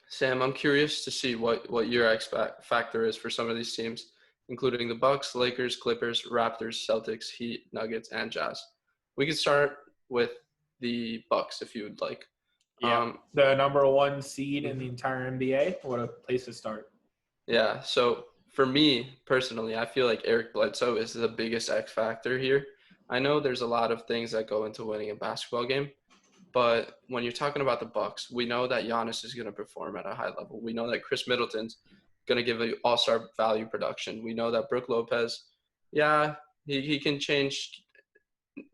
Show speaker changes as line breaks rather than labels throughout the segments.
Sam, I'm curious to see what your factor is for some of these teams, including the Bucks, Lakers, Clippers, Raptors, Celtics, Heat, Nuggets, and Jazz. We could start with the Bucks if you would like.
Yeah, the number one seed in the
Mhm.
entire NBA. What a place to start.
Yeah, so for me personally, I feel like Eric Bledsoe is the biggest X factor here. I know there's a lot of things that go into winning a basketball game, but when you're talking about the Bucks, we know that Giannis is going to perform at a high level. We know that Chris Middleton's going to give an all-star value production. We know that Brook Lopez, yeah, he can change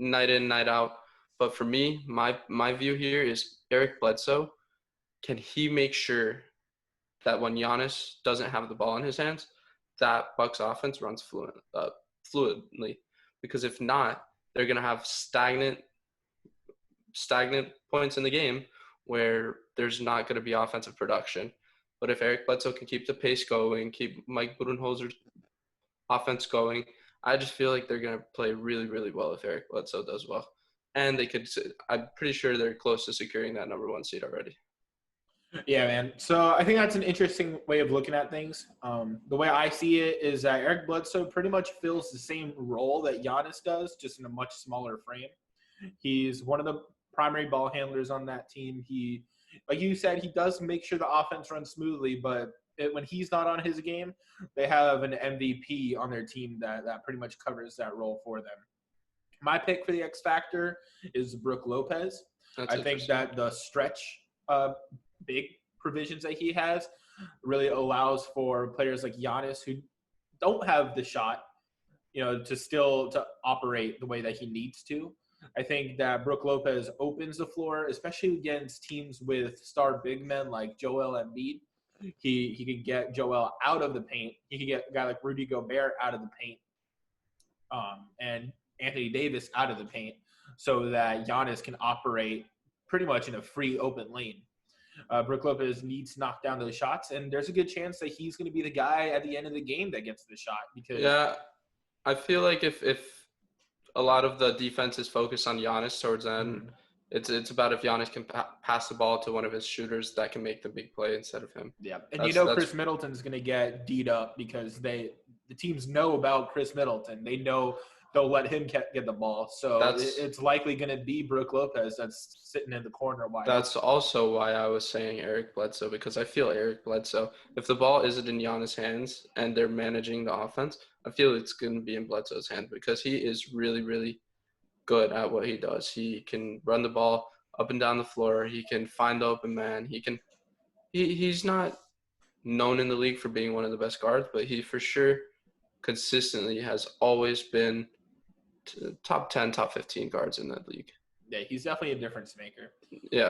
night in, night out. But for me, my view here is Eric Bledsoe. Can he make sure that when Giannis doesn't have the ball in his hands, that Bucks offense runs fluidly? Because if not, they're going to have stagnant points in the game where there's not going to be offensive production. But if Eric Bledsoe can keep the pace going, keep Mike Budenholzer's offense going, I just feel like they're going to play really, really well if Eric Bledsoe does well. And I'm pretty sure they're close to securing that number one seed already.
Yeah, man. So I think that's an interesting way of looking at things. The way I see it is that Eric Bledsoe pretty much fills the same role that Giannis does, just in a much smaller frame. He's one of the primary ball handlers on that team. He, like you said, he does make sure the offense runs smoothly, but when he's not on his game, they have an MVP on their team that pretty much covers that role for them. My pick for the X Factor is Brook Lopez.
That's
I think
interesting.
that the stretch big provisions that he has really allows for players like Giannis who don't have the shot, to still to operate the way that he needs to. I think that Brook Lopez opens the floor, especially against teams with star big men like Joel Embiid. He could get Joel out of the paint. He could get a guy like Rudy Gobert out of the paint, and Anthony Davis out of the paint, so that Giannis can operate pretty much in a free open lane. Brook Lopez needs to knock down those shots, and there's a good chance that he's going to be the guy at the end of the game that gets the shot because
Yeah, I feel like if a lot of the defense is focused on Giannis towards the end, it's about if Giannis can pass the ball to one of his shooters that can make the big play instead of him.
yeah, and
That's
Chris Middleton's going to get D'd up because the teams know about Chris Middleton. They know they'll let him get the ball, so
that's
it's likely going to be Brook Lopez that's sitting in the corner wide
That's
open.
also why I was saying Eric Bledsoe, because I feel Eric Bledsoe, if the ball isn't in Giannis' hands and they're managing the offense, I feel it's going to be in Bledsoe's hands because he is really, really good at what he does. He can run the ball up and down the floor. He can find the open man. He's not known in the league for being one of the best guards, but he for sure consistently has always been top 10, top 15 guards in that league.
Yeah, he's definitely a difference maker.
Yeah,